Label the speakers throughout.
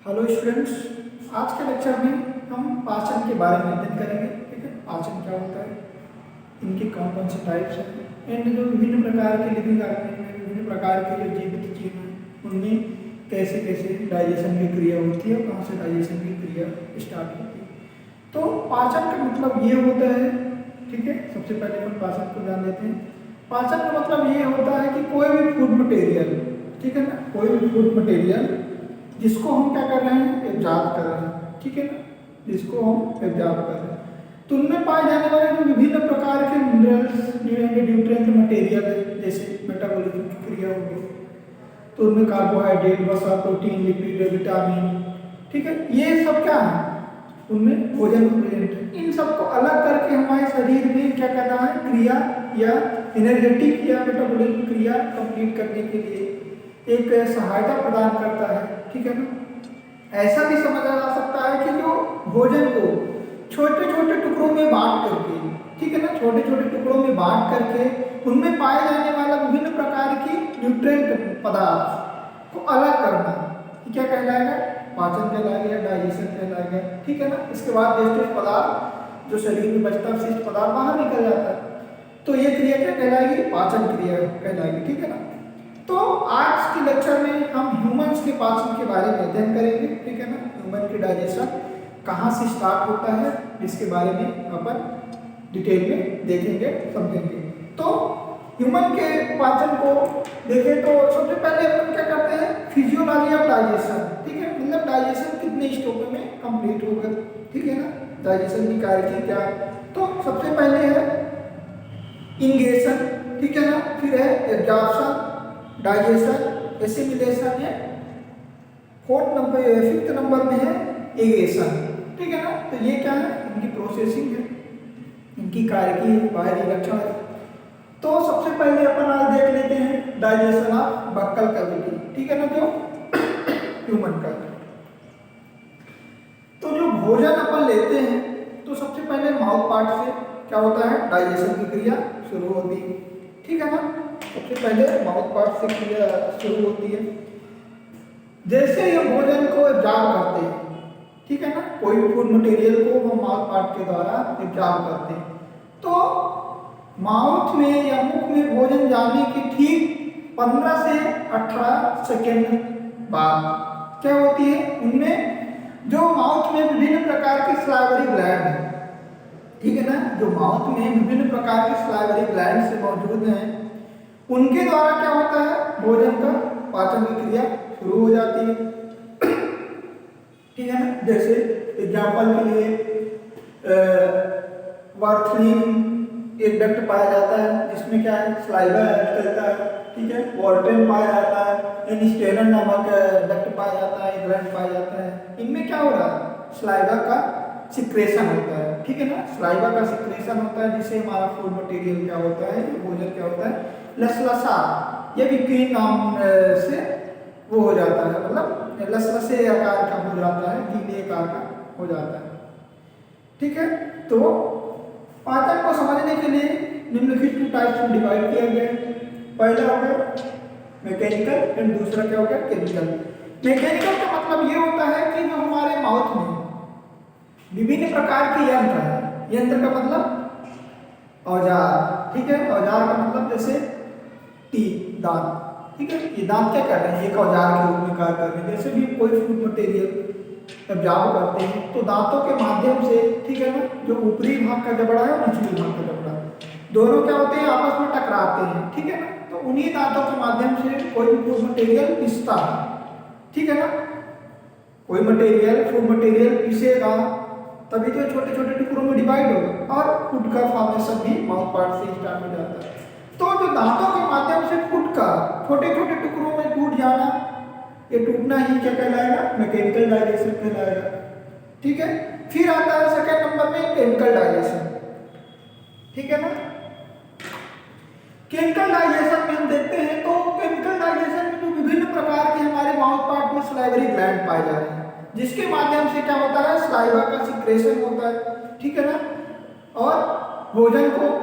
Speaker 1: Hello students, आज के lecture में हम पाचन के बारे में अध्ययन करेंगे। ठीक है, पाचन क्या होता है, इनके कौन कौन से टाइप्स हैं, एंड जो विभिन्न प्रकार के लिविंग ऑर्गेनिज्म में विभिन्न प्रकार के जो जीवित जीव हैं उनमें कैसे कैसे डाइजेशन की क्रिया होती है और कहाँ से डाइजेशन की क्रिया स्टार्ट होती है। तो पाचन का मतलब ये होता है, ठीक है, सबसे पहले हम पाचन को जान लेते हैं। पाचन का मतलब ये होता है कि कोई भी फूड मटेरियल, ठीक है ना, कोई भी फूड मटेरियल जिसको हम क्या कर रहे हैं, एब्जॉर्ब कर रहे हैं, ठीक है ना, जिसको हम एब्जॉर्ब कर रहे हैं, तो उनमें पाए जाने वाले जो विभिन्न प्रकार के मिनरल्स, न्यूट्रिएंट मटेरियल है, जैसे मेटाबॉलिज्म की क्रिया होगी, तो उनमें कार्बोहाइड्रेट, वसा, प्रोटीन, लिपिड, विटामिन, ठीक है, ये सब क्या है, उनमें भोजन प्रेजेंट है। इन सबको अलग करके हमारे शरीर में क्या करना है, क्रिया या एनर्जेटिक या मेटाबॉलिक क्रिया कंप्लीट करने के लिए एक सहायता प्रदान करता है, ठीक है ना। ऐसा भी समझा जा सकता है कि जो भोजन को छोटे छोटे टुकड़ों में बांट करके, ठीक है ना, छोटे छोटे टुकड़ों में बांट करके उनमें पाए जाने वाला विभिन्न प्रकार की न्यूट्रिएंट पदार्थ को अलग करना, क्या कहलाएगा, पाचन कहलाएगा, डाइजेशन कहलाएगा, ठीक है ना। इसके बाद वेस्टेज पदार्थ जो शरीर में बचता है, शिष्ट पदार्थ बाहर निकल जाता है, तो ये क्रिया क्या कहलाएगी, पाचन क्रिया कहलाएगी, ठीक है ना। तो आज के लेक्चर में हम ह्यूमंस के पाचन के बारे में अध्ययन करेंगे, ठीक है ना। ह्यूमन की डाइजेशन कहाँ से स्टार्ट होता है, इसके बारे में अपन डिटेल में देखेंगे, समझेंगे। तो ह्यूमन के पाचन को देखें तो सबसे पहले अपन क्या करते हैं, फिजियोलॉजी ऑफ डाइजेशन, ठीक है, मतलब डाइजेशन कितने स्टेप में कंप्लीट होगा, ठीक है ना, डाइजेशन की कार्य क्या। तो सबसे पहले है इंगेशन, ठीक है ना, फिर है एब्जॉर्प्शन, डाइजेशन, एसिमिलेशन है, फिफ्थ नंबर में है एगेशन, ठीक है ना। तो ये क्या है, इनकी प्रोसेसिंग है, इनकी कार्य की बाहरी लक्षण है। तो सबसे पहले अपन आज देख लेते हैं डाइजेशन ऑफ बक्कल कैविटी, ठीक है ना, जो ह्यूमन का। तो जो भोजन अपन लेते हैं तो सबसे पहले माउथ पार्ट से क्या होता है, डाइजेशन की क्रिया शुरू होती है, ठीक है ना। सबसे पहले माउथ पार्ट से क्रिया शुरू होती है। जैसे ये भोजन को एब्जॉर्ब करते हैं, ठीक है ना, कोई भी फूड मटेरियल को हम माउथ पार्ट के द्वारा एब्जॉर्ब करते हैं, तो माउथ में या मुख में भोजन जाने के ठीक 15 से 18 सेकेंड बाद क्या होती है, उनमें जो माउथ में विभिन्न प्रकार के स्लाइवरी ग्लैंड है, ठीक है ना, जो माउथ में विभिन्न प्रकार के स्लाइवरी ग्लैंड से मौजूद हैं, उनके द्वारा क्या होता है, भोजन का पाचन की क्रिया शुरू हो जाती है, ठीक है ना। जैसे एग्जाम्पल के लिए वार्थलीन एक डक्ट पाया जाता है जिसमें क्या है, स्लाइवा निकलता है, ठीक है, वॉल्ट्रेन पाया जाता है, इनिस्टेनन नामक डक्ट पाया जाता है, ग्लैंड पाया जाता है। इनमें क्या हो रहा है, स्लाइवा का सिक्रेशन होता है, ठीक है ना, स्लाइवा का सिक्रेशन होता है, जिससे हमारा फूड मटेरियल क्या होता है, भोजन क्या होता है, लसलसा, ये भी क्रीम नाम से वो हो जाता है, मतलब लसलसे आकार का हो जाता है, गीले आकार का हो जाता है, ठीक है। तो पाचन को समझने के लिए निम्नलिखित 2 टाइप्स में डिवाइड किया गया है। पहला हो गया मैकेनिकल एंड दूसरा क्या हो गया, केमिकल। मैकेनिकल का मतलब ये होता है कि जो हमारे माउथ में विभिन्न प्रकार के यंत्र है, यंत्र का मतलब औजार, ठीक है, औजार का मतलब जैसे दांत, ठीक है, ये दांत क्या कर रहे हैं, एक औजार के रूप में कार्य कर रहे हैं। जैसे भी कोई फूड मटेरियल एब्जॉर्ब करते हैं तो दांतों के माध्यम से, ठीक है ना, जो ऊपरी भाग का जबड़ा है और निचली भाग का जबड़ा, दोनों क्या होते हैं, आपस में टकराते हैं, ठीक है ना। तो उन्हीं दांतों के माध्यम से कोई भी फूड मटेरियल पिसता है, ठीक है ना, कोई मटेरियल फूड मटेरियल पिसेगा तभी तो छोटे छोटे टुकड़ों में डिवाइड होगा और फूड का फॉर्मेशन भी माउथ पार्ट से स्टार्ट हो जाता है। तो जो दांतों के माध्यम से फूड का छोटे छोटे टुकड़ों में टूट जाना, ये टूटना ही क्या कहलाएगा, मैकेनिकल डाइजेशन कहलाएगा, ठीक है। फिर आता है सेकंड नंबर में केमिकल डाइजेशन, ठीक है ना। केमिकल डाइजेशन में हम देखते हैं तो केमिकल डाइजेशन में जो विभिन्न प्रकार के हमारे माउथ पार्ट में स्लाइवरी ग्लैंड पाए जा रहे हैं, जिसके माध्यम से क्या होता है, स्लाइवा का सिक्रेशन होता है, ठीक है ना, और भोजन को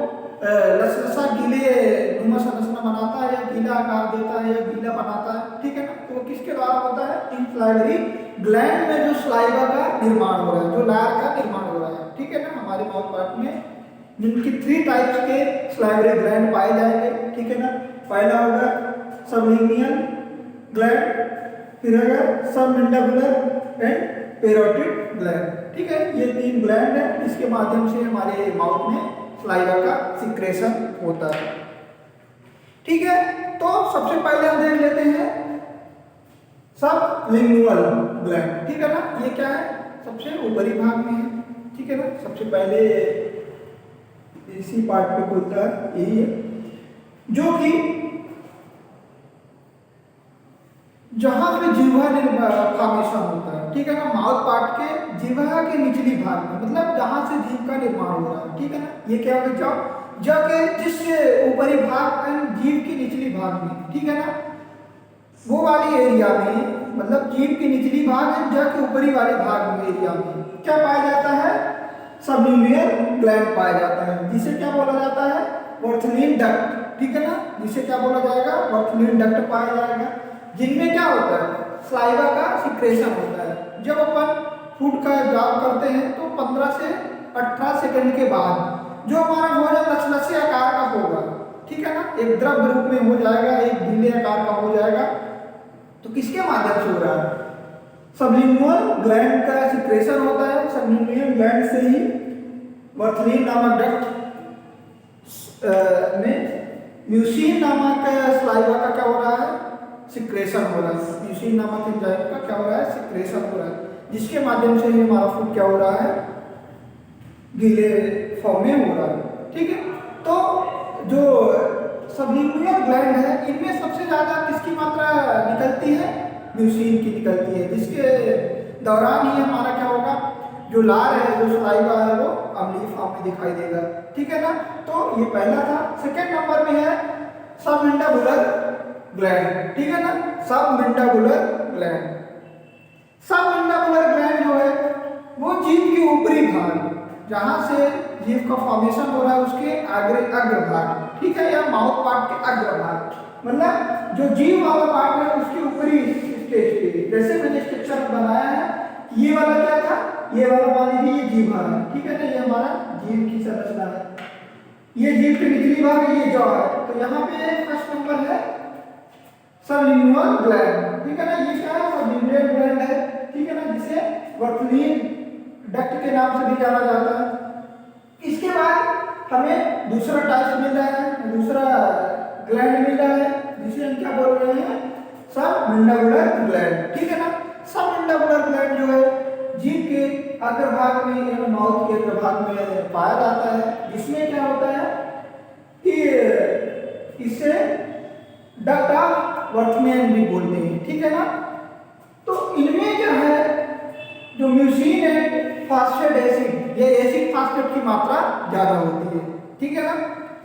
Speaker 1: लसलसा गीले नुमा संरचना बनाता है, या गीला आकार देता है, या गीला बनाता है, ठीक है ना। तो वो किसके द्वारा होता है, इन सलाइवरी ग्लैंड में जो सलाइवा का निर्माण हो रहा है, जो लार का निर्माण हो रहा है, ठीक है ना। हमारे माउथ पार्ट में जिनकी 3 टाइप्स के सलाइवरी ग्लैंड पाए जाएंगे, ठीक है ना। पहला होगा सबलिंगुअल ग्लैंड, फिर होगा सबमैंडिबुलर एंड पैरोटिड ग्लैंड, ठीक है। ये 3 ग्लैंड है, इसके माध्यम से हमारे माउथ में सलाइवा का सिक्रेशन होता है, ठीक है। तो सबसे पहले हम देख लेते हैं सबलिंगुअल ग्लैंड, ठीक है ना। ये क्या है, सबसे ऊपरी भाग में है, ठीक है ना। सबसे पहले इसी पार्ट पे खुलता है, यही है, जो कि जहां पे जिह्वा फॉर्मेशन होता है, ठीक है ना। माउथ पार्ट के जिह्वा के निचली भाग में, मतलब जहां से जीभ का निर्माण हो रहा है, ठीक है ना। ये क्या होगा, जब के जिस ऊपरी भाग में, जीभ की निचली भाग में, ठीक है ना, वो वाली एरिया में, मतलब जीभ की निचली भाग है, जब के ऊपरी वाले भाग में एरिया में क्या पाया जाता है, सबलिंगुअल ग्लैंड पाया जाता है, जिसे क्या बोला जाता है, वॉर्थनिन डक्ट, ठीक है ना। जिसे क्या बोला जाएगा, वॉर्थनिन डक्ट पाया जाएगा, जिनमें क्या होता है, सलाइवा का सिक्रेशन होता है। जब अपन फूड का जॉब करते हैं तो 15 से 18 सेकंड के बाद जो हमारा भोजन लसलसे आकार का होगा, ठीक है ना, एक द्रव रूप में हो जाएगा, एक गीले आकार का हो जाएगा, तो किसके माध्यम से हो रहा है, सबलिंगुअल ग्लैंड का सिक्रेशन होता है। सबलिंगुअल ग्लैंड से ही वॉर्थनिन नामक डक्ट में म्यूसिन नामक सलाइवा का क्या हो रहा है, सिक्रेशन हो रहा है। म्यूसिन नामक एंजाइम का क्या हो रहा है, सिक्रेशन हो रहा है, जिसके माध्यम से हमारा फूड क्या हो रहा है, गीले फॉर्म में हो रहा है, ठीक है। तो जो सबलिंगुअल ग्लैंड है, इनमें सबसे ज्यादा किसकी मात्रा निकलती है, म्यूसिन की निकलती है, जिसके दौरान ही हमारा क्या होगा, जो लार है, जो सलाइवा है, वो अम्लीय फॉर्म में दिखाई देगा, ठीक है ना। तो ये पहला था। सेकंड नंबर में है सबमैंडिबुलर ग्लैंड, ठीक है ना, सबमैंडिबुलर ग्लैंड। सबमैंडिबुलर ग्लैंड जो है वो जीभ के ऊपरी भाग, जहां से जीभ का फॉर्मेशन हो रहा है, उसके अग्रभाग, ठीक है, या माउथ पार्ट के अग्रभाग, मतलब जो जीभ वाला पार्ट है उसके ऊपरी स्टेज पे, जैसे मैंने स्ट्रक्चर बनाया है, ये वाला क्या था, ये वाला मान लीजिए ये जीभ है, ठीक है ना, ये हमारा जीभ की संरचना है, ये जीभ के निचली भाग, ये जॉ है। तो यहाँ पे फर्स्ट नंबर है सबलिंगुअल ग्लैंड, ठीक है ना। ये क्या है, सबलिंगुअल ग्लैंड है, ठीक है ना, जिसे वॉर्थनिन डक्ट के नाम से भी जाना जाता है। इसके बाद हमें दूसरा टाइप मिल रहा है, दूसरा ग्लैंड मिल रहा है, जिसे हम क्या बोल रहे हैं, सबमैंडिबुलर ग्लैंड, ठीक है ना। सबमैंडिबुलर ग्लैंड जो है जीभ के अग्रभाग में या माउथ के अग्रभाग में पाया जाता है, जिसमें क्या होता है कि इसे डक्ट ऑफ वॉर्थनिन भी बोलते हैं, ठीक है ना। तो इनमें क्या है, जो म्यूसिन है, फास्फेट एसिड, ये एसिड फास्फेट की मात्रा ज्यादा होती है, ठीक है ना।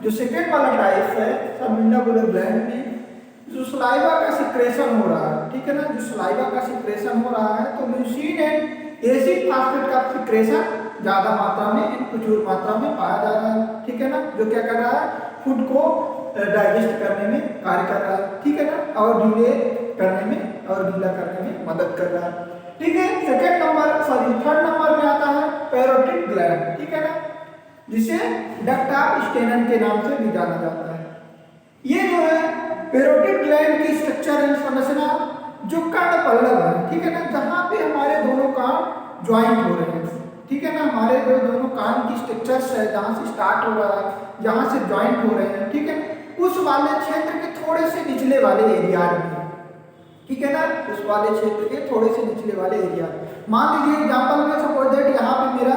Speaker 1: जो सेकेंड वाला टाइप है सबमैंडिबुलर ग्लैंड में जो सलाइवा का सिक्रेशन हो रहा है, ठीक है ना, जो सलाइवा का सिक्रेशन हो रहा है, तो म्यूसिन एंड एसिड फास्फेट का सिक्रेशन ज्यादा मात्रा में, प्रचुर मात्रा में पाया जा रहा है, ठीक है ना, जो क्या कर रहा है, फूड को डाइजेस्ट करने में कार्य कर रहा है, ठीक है ना, और गीले करने में और गीला करने में मदद कर रहा है, ठीक है। Second number, sorry third number में आता है पैरोटिड ग्लैंड, ठीक है ना, जिसे डक्ट ऑफ स्टेनन के नाम से भी जाना जाता है। ये जो है पैरोटिड ग्लैंड की स्ट्रक्चर एंड संरचना जो कर्ण पल्लव है, ठीक है ना, जहां पे हमारे दोनों कान ज्वाइंट हो रहे हैं, ठीक है ना, हमारे जो दोनों कान की स्ट्रक्चर्स है, जहां से स्टार्ट हो रहा है, जहां से ज्वाइंट हो रहे हैं, ठीक है, उस वाले क्षेत्र के थोड़े से निचले वाले एरिया में, ठीक है ना, उस वाले क्षेत्र के थोड़े से निचले वाले एरिया। मान लीजिए एग्जांपल में सपोज दैट यहाँ पे मेरा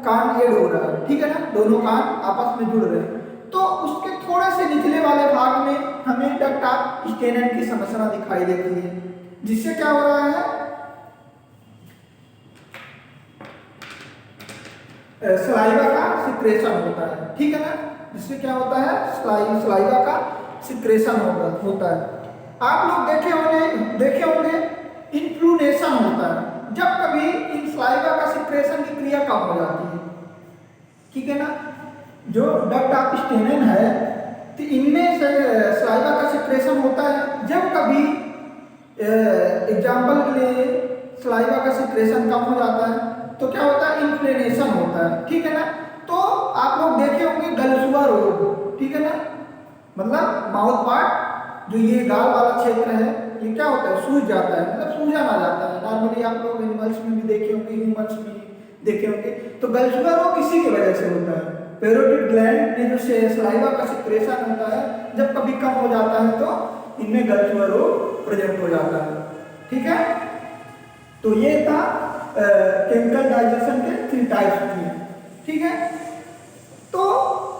Speaker 1: कान ऐड हो रहा है, ठीक है ना, दोनों कान आपस में जुड़ रहे हैं, तो उसके थोड़े से निचले वाले भाग में हमें डक्ट ऑफ स्टेनन की संरचना दिखाई देती है, जिससे क्या हो रहा है, सलाइवा का सिक्रेशन होता है, ठीक है ना, जिससे क्या होता है, सलाइवा का सिक्रेशन होता है। आप लोग देखे होंगे इन्फ्लूनेशन होता है, जब कभी इन सलाइवा का सिक्रेशन की क्रिया कम हो जाती है, ठीक है ना, जो डक्ट ऑफ स्टेनन है तो इनमें सलाइवा का सिक्रेशन होता है। जब कभी एग्जाम्पल के लिए सलाइवा का सिक्रेशन कम हो जाता है तो क्या होता है, इन्फ्लेमेशन होता है, ठीक है ना। तो आप लोग देखे होंगे गलसुआ रोग, ठीक है ना, मतलब माउथ पार्ट जो ये गाल वाला क्षेत्र है ये क्या होता है, सूज जाता है, मतलब सूजन आ जाता है। नॉर्मली आप लोग एनिमल्स में भी देखे होंगे, ह्यूमंस में देखे होंगे। तो गलसुआ रोग इसी की वजह से होता है। पैरोटिड ग्लैंड में जो सलाइवा का सिक्रेशन होता है जब कभी कम हो जाता है तो इनमें गलसुआ रोग प्रेजेंट हो जाता है, ठीक है। तो ये था केमिकल डाइजेशन के 3 टाइप्स में, ठीक है। तो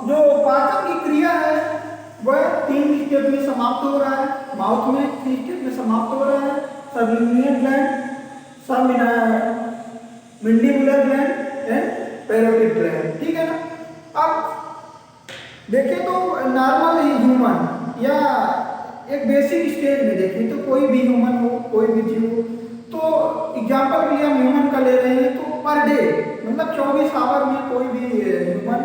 Speaker 1: जो पाचन की क्रिया है वह 3 स्टेप में समाप्त हो रहा है। माउथ में 3 स्टेप में समाप्त हो रहा है, sublingual gland, submandibular gland and parotid gland, ठीक है ना। अब देखें तो नॉर्मल ह्यूमन या एक बेसिक स्टेज में देखें तो कोई भी ह्यूमन हो, कोई भी जीव हो, तो एग्जाम्पल के लिए हम ह्यूमन का ले रहे हैं तो पर डे मतलब 24 आवर में कोई भी ह्यूमन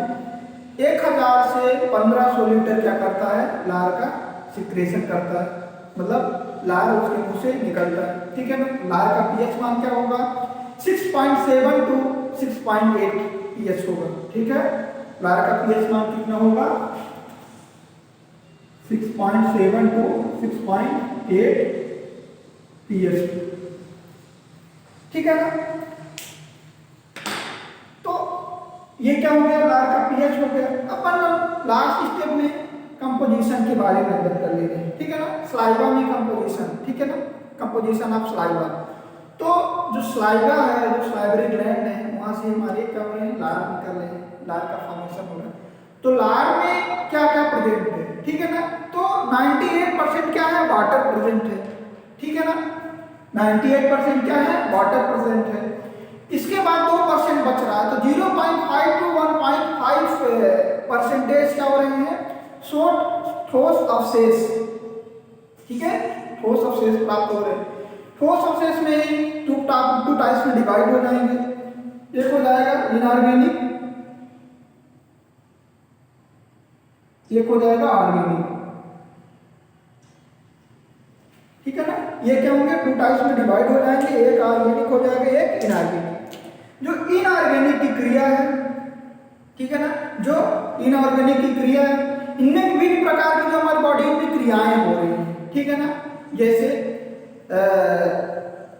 Speaker 1: 1000 से 1500 लीटर क्या करता है, लार का सिक्रेशन करता है, मतलब लार उसके मुंह से निकलता है, ठीक है ना। लार का पीएच मान क्या होगा, 6.7 टू 6.8 पीएच होगा, ठीक है। लार का पीएच मान कितना होगा, 6.7 टू 6.8 पीएच, ठीक है ना। तो ये क्या हो गया, लार का पीएच हो गया। अपन लास्ट स्टेप में कंपोजिशन के बारे में बात कर ले रहे हैं, ठीक है ना। सलाइवा में कंपोजिशन, ठीक है ना, कंपोजिशन ऑफ सलाइवा। तो जो सलाइवा है, जो सलाइवरी ग्लैंड है, वहां से हमारे क्या हो रहे हैं, लार निकल रहे हैं, लार का फॉर्मेशन हो रहा है। तो लार में क्या क्या प्रेजेंट है, ठीक है ना। तो 98% क्या है, वाटर प्रेजेंट है, ठीक है ना। 98% क्या है, वाटर प्रेजेंट है। इसके बाद 2% बच रहा है, तो 0.5 टू 1.5% क्या हो रहे हैं, ठोस अवशेष, ठीक है, ठोस अवशेष प्राप्त हो रहे हैं। ठोस अवशेष में ही 2 टाइप्स में डिवाइड हो जाएंगे। एक हो जाएगा इनऑर्गेनिक, एक हो जाएगा ऑर्गेनिक, ठीक है ना। ये क्या होंगे, 2 टाइप्स में डिवाइड हो जाएंगे, एक ऑर्गेनिक हो जाएगा, एक इनऑर्गेनिक। जो इनऑर्गेनिक की क्रिया है, ठीक है ना, जो इनऑर्गेनिक की क्रिया है, इनमें विभिन्न प्रकार की जो हमारी बॉडी में क्रियाएं हो रही हैं, ठीक है ना। जैसे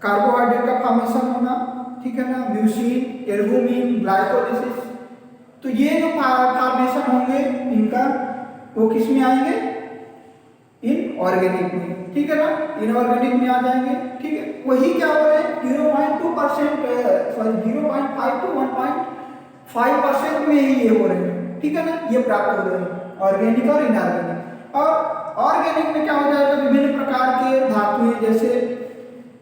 Speaker 1: कार्बोहाइड्रेट का फॉर्मेशन होना, ठीक है ना, म्यूसिन, एल्बुमिन, ग्लाइकोलिसिस। तो ये जो फॉर्मेशन होंगे इनका वो किस में आएंगे, इनऑर्गेनिक में, ठीक है ना, इनऑर्गेनिक में आ जाएंगे, ठीक है। वही क्या हो रहे हैं, 0.5 टू 1.5% में ही ये हो रहे हैं, ठीक है ना, ये प्राप्त हो रहे हैं, ऑर्गेनिक और इनऑर्गेनिक। और ऑर्गेनिक में क्या हो जाएगा, विभिन्न प्रकार के धातुएं जैसे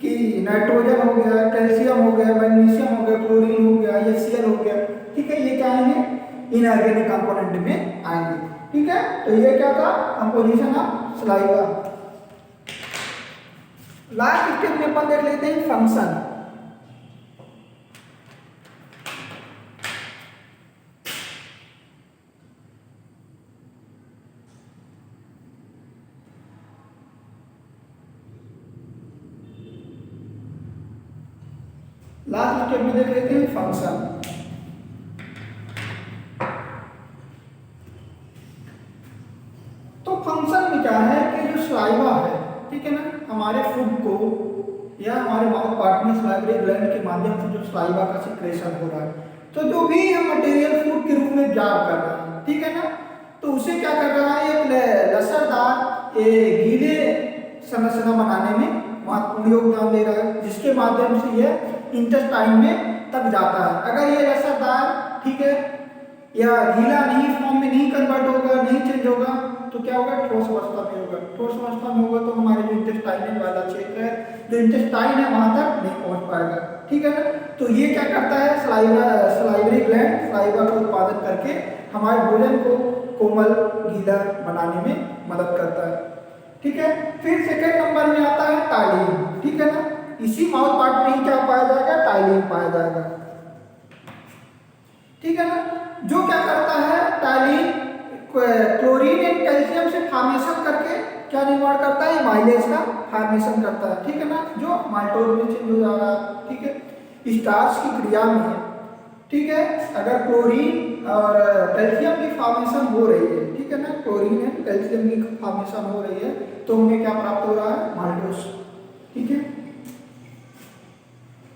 Speaker 1: कि नाइट्रोजन हो गया, कैल्शियम हो गया, मैग्नीशियम हो गया, क्लोरीन हो गया, HCl हो गया, ठीक है, ये क्या आएंगे, इनऑर्गेनिक कंपोनेंट में आएंगे, ठीक है। तो ये क्या था, composition of saliva. Last step में अपन देख लेते हैं फंक्शन। लास्ट स्टेप में देख लेते हैं फंक्शन। तो फंक्शन में क्या है कि जो सलाइवा है, ठीक है ना, हमारे फूड को या हमारे माउथ पार्ट में सलाइवरी ग्लैंड के माध्यम से जो सलाइवा का सिक्रेशन हो रहा है, तो जो भी हम मटेरियल फूड के रूप में जाप कर रहे हैं, ठीक है ना, तो उसे क्या कर रहा है, एक लसरदार गीले संरचना बनाने में महत्वपूर्ण योगदान दे रहा है, जिसके माध्यम से यह इंटेस्टाइन में तक जाता है। अगर ये लसरदार, ठीक है, या गीला नहीं, फॉर्म में नहीं कन्वर्ट होगा, नहीं चेंज होगा, तो क्या होगा, ठोस अवस्था में होगा। ठोस अवस्था में होगा तो हमारे जो इंटेस्टाइन वाला क्षेत्र है, जो इंटेस्टाइन है, वहां तक नहीं पहुंच पाएगा, ठीक है ना। तो ये क्या करता है, सलाइवरी ग्लैंड सलाइवा का उत्पादन करके हमारे भोजन को कोमल गीला बनाने में मदद करता है, ठीक है। फिर सेकंड नंबर में आता है टाइलिन, ठीक है ना। इसी माउथ पार्ट में ही क्या पाया जाएगा, टाइलिन पाया जाएगा, ठीक है ना। जो क्या करता है, टाइलिन क्लोरीन एंड कैल्शियम से फॉर्मेशन करके क्या निर्माण करता है, माइलेज का फॉर्मेशन करता है, ठीक है ना, जो माल्टोज में चेंज हो जा रहा है, ठीक है। स्टार्च की क्रिया में, ठीक है, अगर क्लोरीन और कैल्शियम की फॉर्मेशन हो रही है, ठीक है ना, क्लोरीन एंड कैल्शियम की फॉर्मेशन हो रही है, तो हमें क्या प्राप्त हो रहा है, माल्टोज, ठीक है।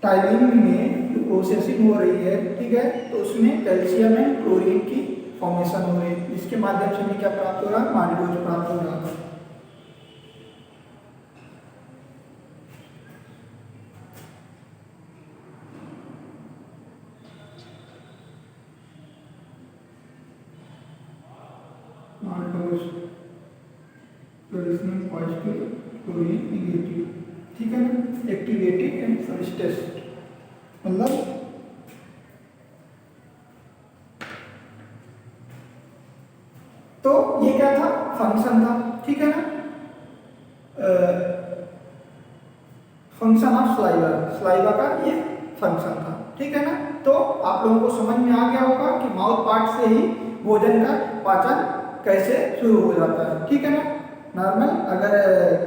Speaker 1: टाइलिंग में जो प्रोसेसिंग हो रही है, ठीक है, तो उसमें कैल्शियम एंड क्लोरीन की फॉर्मेशन हो रही है, जिसके माध्यम से हमें क्या प्राप्त हो रहा है, माल्टोज प्राप्त हो रहा है। Maltose traditional positive, chlorine negative, ठीक है ना, एक्टिवेटिंग एंड सब्सटेंस, मतलब तो ये क्या था, फंक्शन था, ठीक है ना, फंक्शन ऑफ स्लाइवा, स्लाइवा का ये फंक्शन था, ठीक है ना। तो आप लोगों को समझ में आ गया होगा कि माउथ पार्ट से ही भोजन का पाचन कैसे शुरू हो जाता है, ठीक है ना। नॉर्मल अगर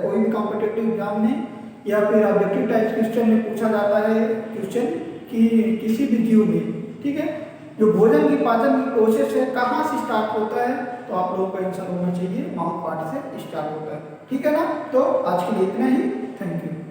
Speaker 1: कोई भी कॉम्पिटिटिव एग्जाम में या फिर ऑब्जेक्टिव टाइप क्वेश्चन में पूछा जाता है क्वेश्चन कि किसी भी जीव में, ठीक है, जो भोजन की पाचन की प्रोसेस है कहाँ से स्टार्ट होता है, तो आप लोगों का आंसर होना चाहिए माउथ पार्ट से स्टार्ट होता है, ठीक है ना। तो आज के लिए इतना ही, थैंक यू।